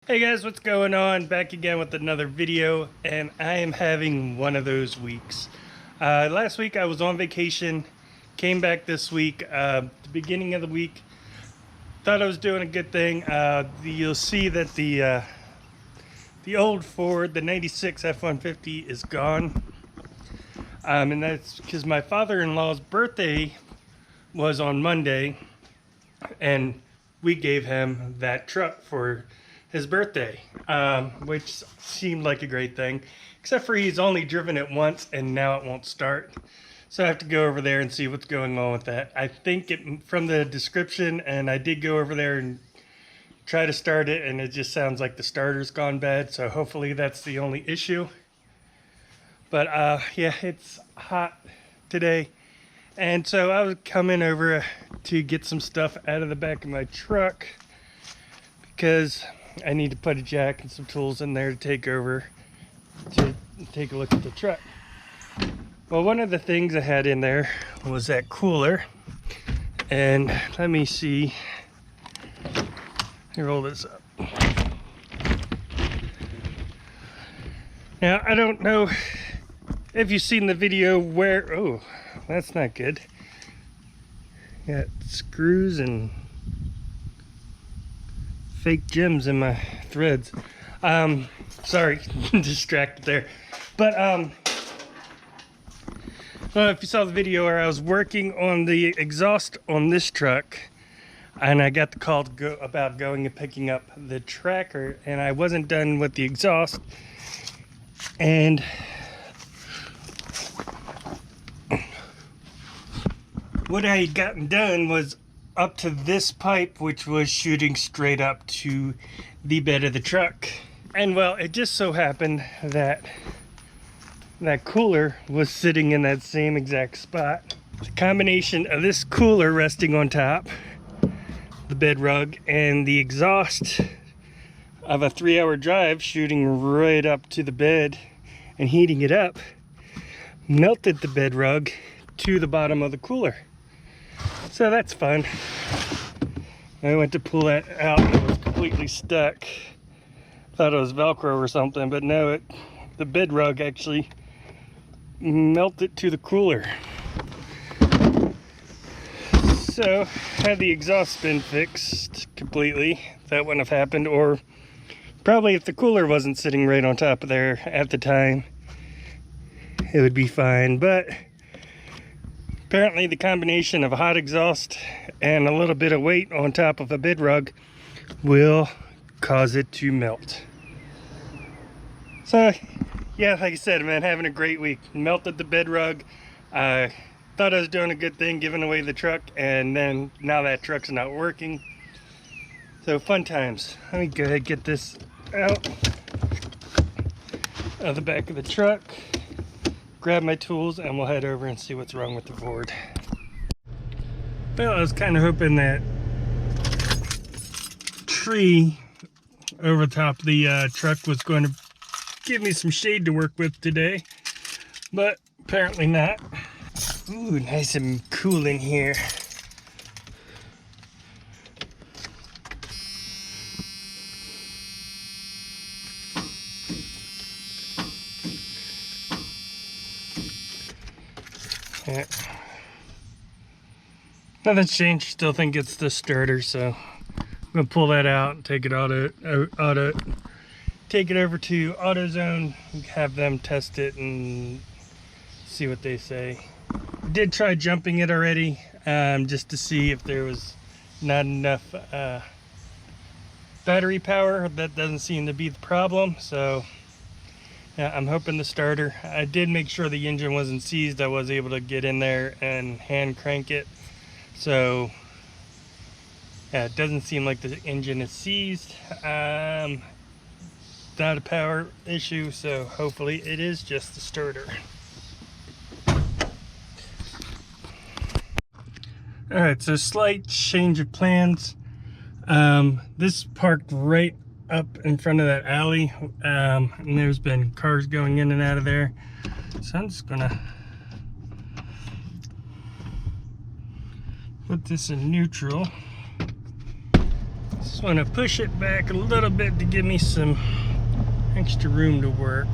Hey guys, what's going on? Back again with another video, and I am having one of those weeks. Last week I was on vacation, came back this week, the beginning of the week, thought I was doing a good thing. You'll see that the old Ford, the 96 F150 is gone. And that's because my father-in-law's birthday was on Monday, and we gave him that truck for his birthday, which seemed like a great thing, except for he's only driven it once and now it won't start. So I have to go over there and see what's going on with that. I think from the description, and I did go over there and try to start it, and it just sounds like the starter's gone bad, so hopefully that's the only issue. But yeah, it's hot today, and so I was coming over to get some stuff out of the back of my truck because I need to put a jack and some tools in there to take over to take a look at the truck. Well, one of the things I had in there was that cooler, and let me see. Let me roll this up. Now, I don't know if you've seen the video where, oh, that's not good. Got screws and fake gems in my threads. Sorry, distracted there. But well, if you saw the video where I was working on the exhaust on this truck, and I got the call to about going and picking up the tracker, and I wasn't done with the exhaust, and what I had gotten done was up to this pipe, which was shooting straight up to the bed of the truck. And well, it just so happened that that cooler was sitting in that same exact spot. The combination of this cooler resting on top, the bed rug, and the exhaust of a 3-hour drive shooting right up to the bed and heating it up melted the bed rug to the bottom of the cooler. So that's fun. I went to pull that out and it was completely stuck. Thought it was Velcro or something, but no, the bed rug actually melted to the cooler. So had the exhaust been fixed completely, that wouldn't have happened. Or probably if the cooler wasn't sitting right on top of there at the time, it would be fine. But apparently the combination of a hot exhaust and a little bit of weight on top of a bed rug will cause it to melt. So yeah, like I said, man, having a great week. Melted the bed rug. I thought I was doing a good thing giving away the truck, and then now that truck's not working. So fun times. Let me go ahead and get this out of the back of the truck, grab my tools, and we'll head over and see what's wrong with the Ford. Well, I was kind of hoping that tree over top the truck was going to give me some shade to work with today, but apparently not. Ooh, nice and cool in here. Yeah. Nothing's changed. Still think it's the starter, so I'm gonna pull that out and take it take it over to AutoZone, have them test it and see what they say. I did try jumping it already, just to see if there was not enough battery power. That doesn't seem to be the problem, so yeah, I'm hoping the starter. I did make sure the engine wasn't seized. I was able to get in there and hand crank it, so yeah, it doesn't seem like the engine is seized. Not a power issue, so hopefully it is just the starter. Alright, so slight change of plans. This parked right up in front of that alley, and there's been cars going in and out of there, so I'm just gonna put this in neutral Just want to push it back a little bit to give me some extra room to work.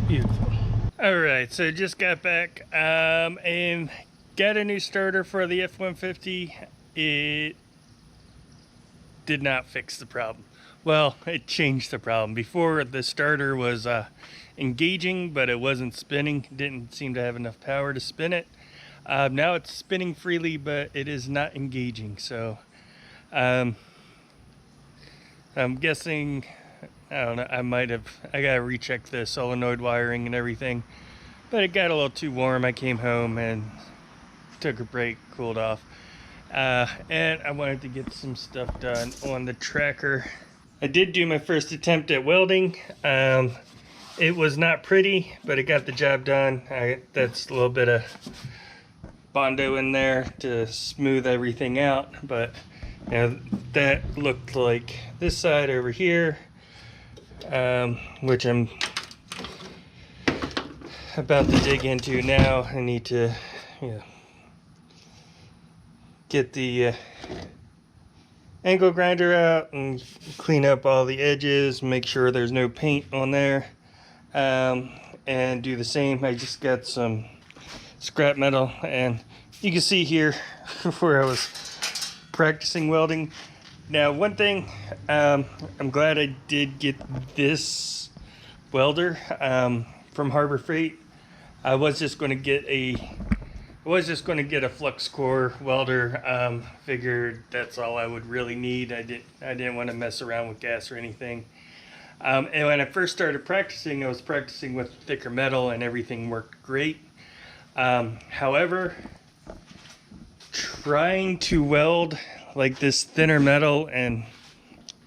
Beautiful. All right, so just got back and got a new starter for the F150. It did not fix the problem. Well, it changed the problem. Before, the starter was engaging, but it wasn't spinning. Didn't seem to have enough power to spin it. Now it's spinning freely, but it is not engaging. So I'm guessing, I don't know, I gotta recheck the solenoid wiring and everything. But it got a little too warm. I came home and took a break, cooled off. And I wanted to get some stuff done on the tracker. I did do my first attempt at welding. It was not pretty, but it got the job done. That's a little bit of Bondo in there to smooth everything out, but you know, that looked like this side over here, which I'm about to dig into now. I need to, get the angle grinder out and clean up all the edges, make sure there's no paint on there, and do the same. I just got some scrap metal, and you can see here where I was practicing welding. Now, one thing, I'm glad I did get this welder from Harbor Freight. I was just going to get a flux core welder. Figured that's all I would really need. I didn't want to mess around with gas or anything. And when I first started practicing, I was practicing with thicker metal, and everything worked great. However, trying to weld like this thinner metal, and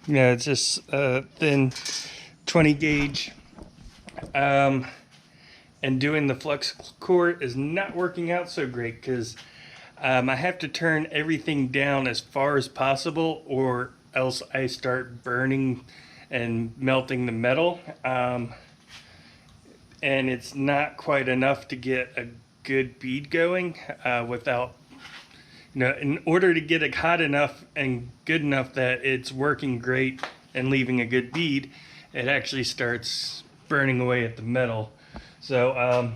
it's just thin 20 gauge, and doing the flux core is not working out so great, because I have to turn everything down as far as possible, or else I start burning and melting the metal, and it's not quite enough to get a good bead going without, in order to get it hot enough and good enough that it's working great and leaving a good bead, it actually starts burning away at the metal. So I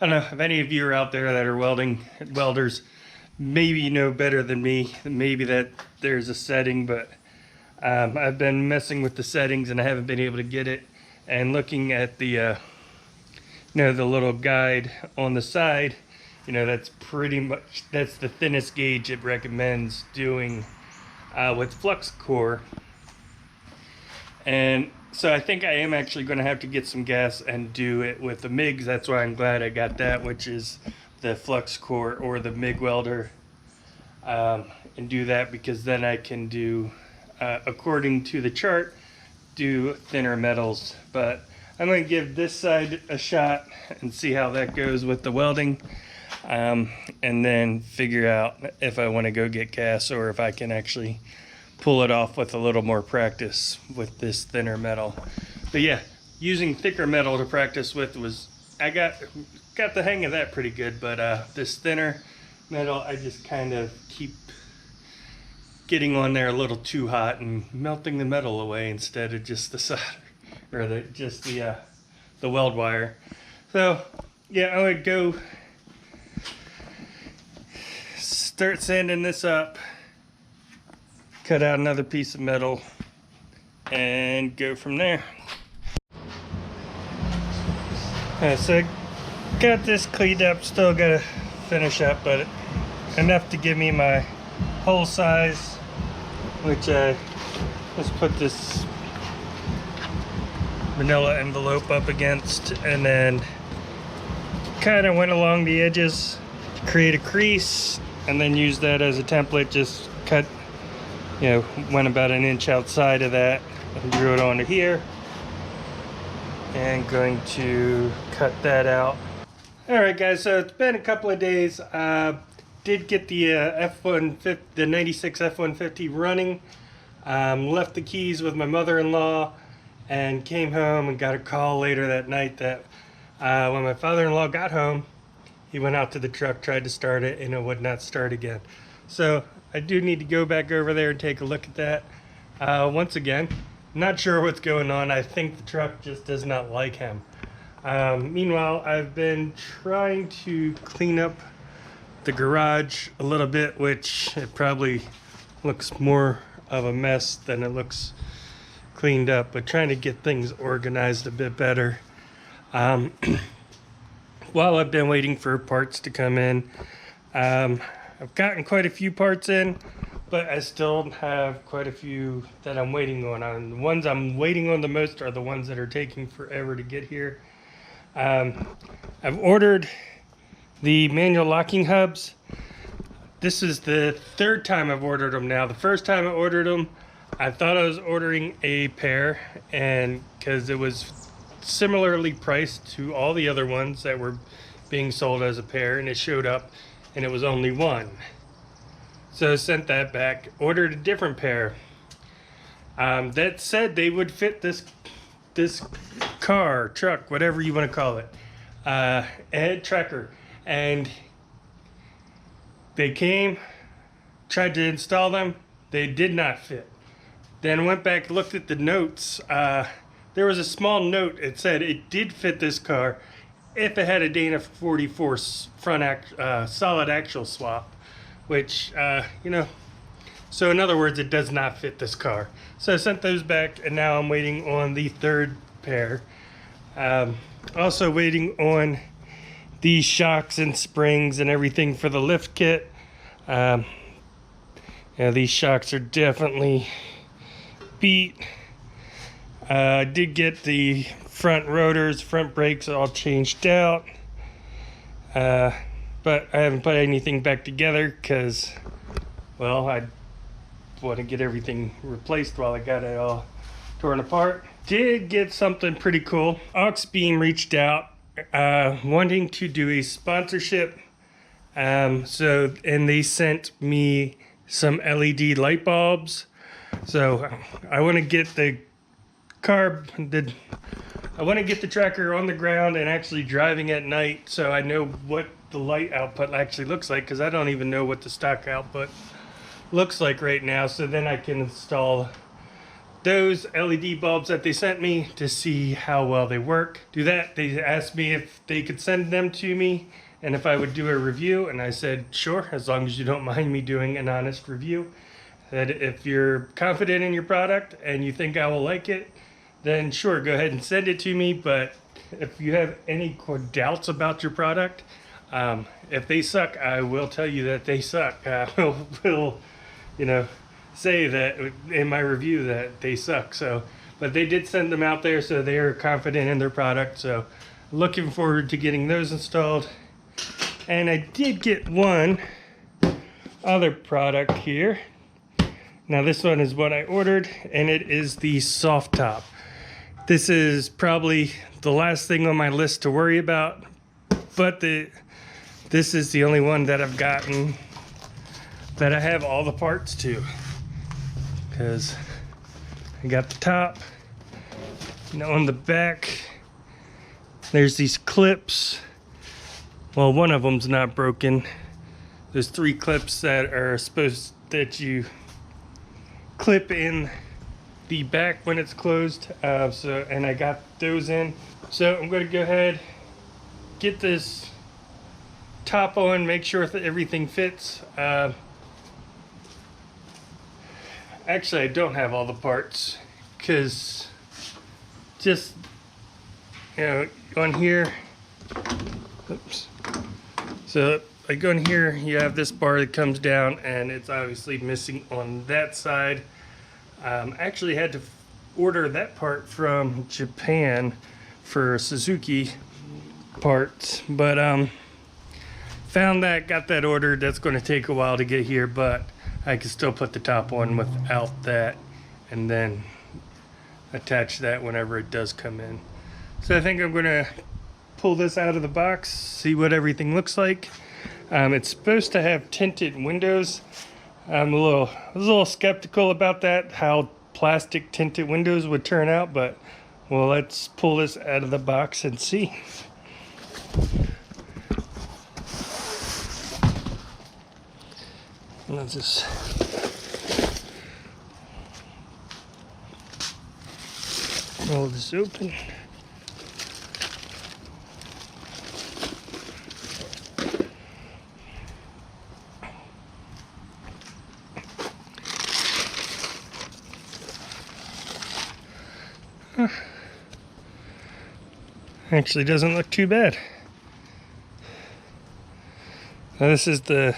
don't know if any of you are out there that are welders, maybe you know better than me, maybe that there's a setting, but I've been messing with the settings and I haven't been able to get it. And looking at the the little guide on the side, that's the thinnest gauge it recommends doing with flux core. And so I think I am actually going to have to get some gas and do it with the MIGs. That's why I'm glad I got that, which is the flux core or the MIG welder, and do that, because then I can do, according to the chart, do thinner metals. But I'm going to give this side a shot and see how that goes with the welding, and then figure out if I want to go get gas or if I can actually pull it off with a little more practice with this thinner metal. But yeah, using thicker metal to practice with I got the hang of that pretty good, but this thinner metal, I just kind of keep getting on there a little too hot and melting the metal away instead of just the solder, or the weld wire. So yeah, I would go start sanding this up, cut out another piece of metal, and go from there. So I got this cleaned up, still gotta finish up, but enough to give me my hole size, which I just put this manila envelope up against, and then kind of went along the edges to create a crease, and then use that as a template. Just cut, went about an inch outside of that and drew it onto here, and going to cut that out. Alright guys, so it's been a couple of days. Did get the F150, the 96 F150 running. Left the keys with my mother-in-law and came home and got a call later that night that when my father-in-law got home, he went out to the truck, tried to start it, and it would not start again. So I do need to go back over there and take a look at that. Once again, not sure what's going on. I think the truck just does not like him. Meanwhile, I've been trying to clean up the garage a little bit, which it probably looks more of a mess than it looks cleaned up, but trying to get things organized a bit better. While I've been waiting for parts to come in, I've gotten quite a few parts in, but I still have quite a few that I'm waiting on. The ones I'm waiting on the most are the ones that are taking forever to get here. I've ordered the manual locking hubs. This is the third time I've ordered them now. The first time I ordered them, I thought I was ordering a pair, and because it was similarly priced to all the other ones that were being sold as a pair, and it showed up and it was only one. So I sent that back, ordered a different pair that said they would fit this car, truck, whatever you want to call it, a head tracker. And they came, tried to install them, they did not fit. Then went back, looked at the notes. There was a small note. It said it did fit this car if it had a Dana 44 front solid axle swap, which, so in other words, it does not fit this car. So I sent those back, and now I'm waiting on the third pair. Also waiting on these shocks and springs and everything for the lift kit. These shocks are definitely beat. I did get the front rotors, front brakes all changed out, but I haven't put anything back together because, well, I want to get everything replaced while I got it all torn apart. Did get something pretty cool. Auxbeam reached out wanting to do a sponsorship, and they sent me some LED light bulbs. So I want to get the tracker on the ground and actually driving at night, so I know what the light output actually looks like, because I don't even know what the stock output looks like right now. So then I can install those LED bulbs that they sent me to see how well they work. Do that. They asked me if they could send them to me and if I would do a review, and I said sure, as long as you don't mind me doing an honest review. That if you're confident in your product and you think I will like it, then sure, go ahead and send it to me. But if you have any doubts about your product, if they suck, I will tell you that they suck. I will say that in my review that they suck. So, but they did send them out there, so they are confident in their product. So looking forward to getting those installed. And I did get one other product here. Now this one is what I ordered, and it is the soft top. This is probably the last thing on my list to worry about, but this is the only one that I've gotten that I have all the parts to, because I got the top, and on the back there's these clips. Well, one of them's not broken. There's 3 clips that you clip in the back when it's closed, and I got those in. So I'm going to go ahead, get this top on, make sure that everything fits. Actually, I don't have all the parts, because just on here, oops. So I go in here, you have this bar that comes down, and it's obviously missing on that side. Actually had to order that part from Japan for Suzuki parts, but found that, got that ordered. That's going to take a while to get here, but I can still put the top on without that, and then attach that whenever it does come in. So I think I'm going to pull this out of the box, see what everything looks like. It's supposed to have tinted windows. I was a little skeptical about that, how plastic tinted windows would turn out, but well, let's pull this out of the box and see. Let's just roll this open. Actually doesn't look too bad. Now this is the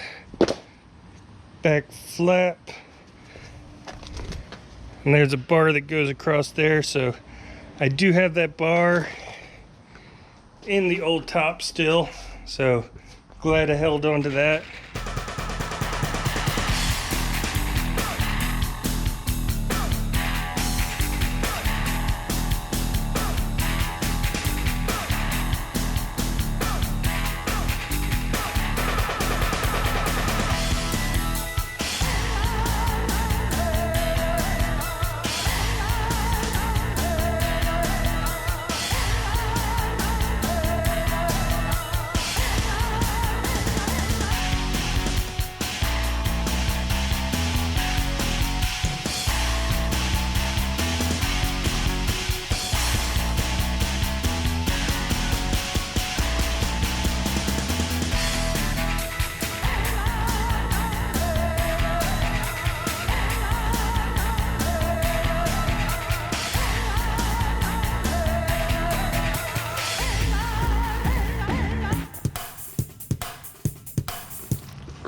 back flap, and there's a bar that goes across there, so I do have that bar in the old top still, so glad I held on to that.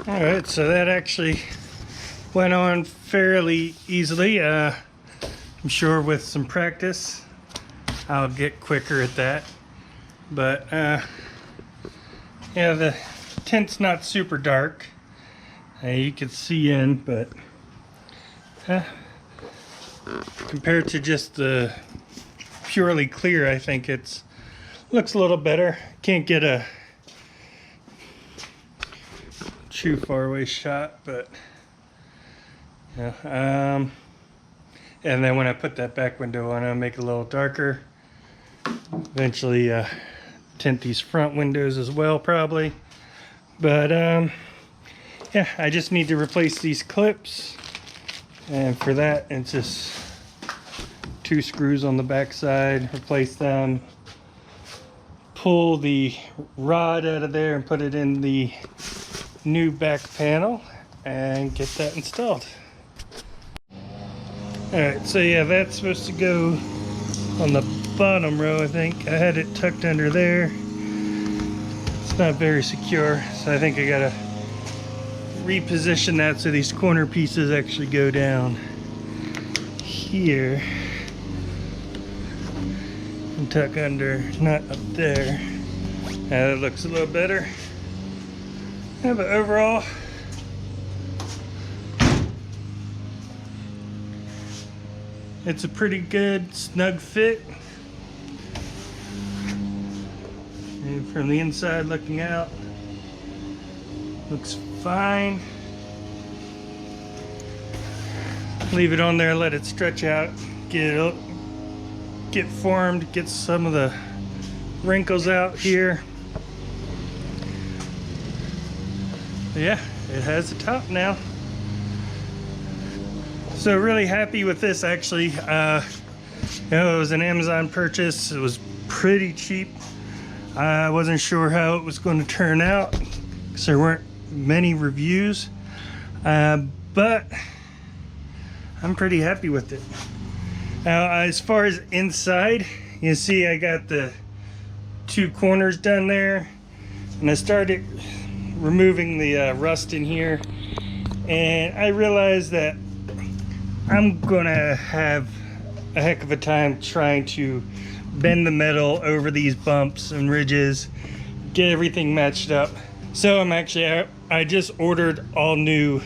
Alright, so that actually went on fairly easily. I'm sure with some practice I'll get quicker at that. But yeah, the tint's not super dark. You can see in, but compared to just the purely clear, I think it's looks a little better. Can't get a too far away shot, but yeah. And then when I put that back window on, I'll make it a little darker. Eventually tint these front windows as well, probably. But yeah, I just need to replace these clips, and for that it's just 2 screws on the back side, replace them, pull the rod out of there and put it in the new back panel and get that installed. Alright, so yeah, that's supposed to go on the bottom row, I think. I had it tucked under there. It's not very secure, so I think I gotta reposition that so these corner pieces actually go down here and tuck under, not up there. That looks a little better. Yeah, but overall, it's a pretty good snug fit. And from the inside looking out, looks fine. Leave it on there, let it stretch out, get formed, get some of the wrinkles out here. Yeah, it has a top now. So really happy with this, actually. You know, it was an Amazon purchase. It was pretty cheap. I wasn't sure how it was going to turn out because there weren't many reviews, but I'm pretty happy with it. Now, as far as inside, you see I got the 2 corners done there, and I started removing the rust in here, and I realized that I'm gonna have a heck of a time trying to bend the metal over these bumps and ridges, get everything matched up. So I just ordered all new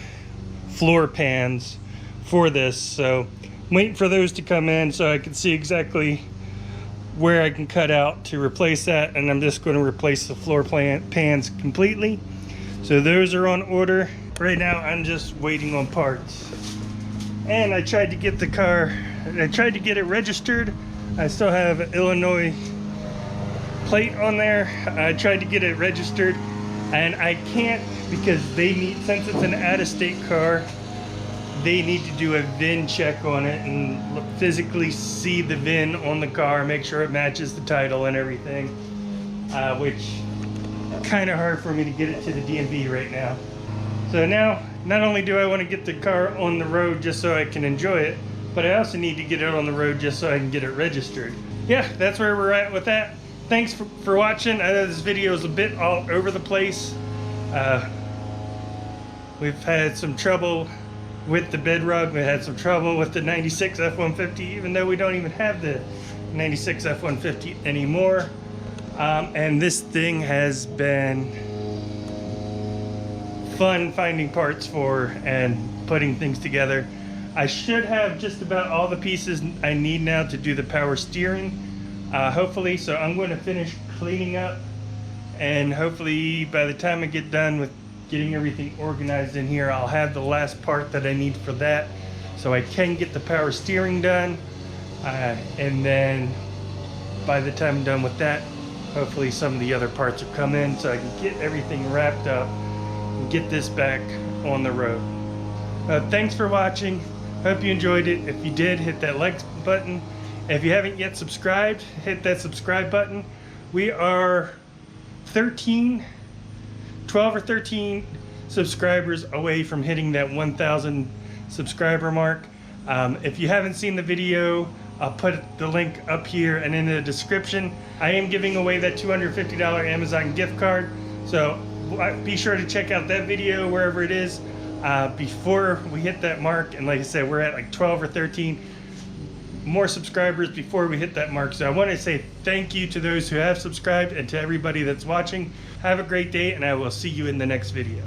floor pans for this, so I'm waiting for those to come in so I can see exactly where I can cut out to replace that, and I'm just going to replace the floor pans completely. So those are on order. right now I'm just waiting on parts. And I tried to get the car, I tried to get it registered. I still have an Illinois plate on there. I tried to get it registered and I can't, because they need, since it's an out-of-state car, they need to do a VIN check on it and physically see the VIN on the car, make sure it matches the title and everything, which kind of hard for me to get it to the DMV right now. So now, not only do I want to get the car on the road just so I can enjoy it, but I also need to get it on the road just so I can get it registered. Yeah, that's where we're at with that. Thanks for watching. I know this video is a bit all over the place. We've had some trouble with the bedrock. We had some trouble with the 96 F150, even though we don't even have the 96 F150 anymore. And this thing has been fun finding parts for and putting things together. I should have just about all the pieces I need now to do the power steering, hopefully. So I'm going to finish cleaning up, and hopefully by the time I get done with getting everything organized in here, I'll have the last part that I need for that, so I can get the power steering done. And then by the time I'm done with that, hopefully some of the other parts will come in so I can get everything wrapped up and get this back on the road. Thanks for watching. Hope you enjoyed it. If you did, hit that like button. If you haven't yet subscribed, hit that subscribe button. We are 12 or 13 subscribers away from hitting that 1,000 subscriber mark. If you haven't seen the video, I'll put the link up here and in the description. I am giving away that $250 Amazon gift card, so be sure to check out that video wherever it is before we hit that mark. And like I said, we're at like 12 or 13 more subscribers before we hit that mark. So I want to say thank you to those who have subscribed and to everybody that's watching. Have a great day, and I will see you in the next video.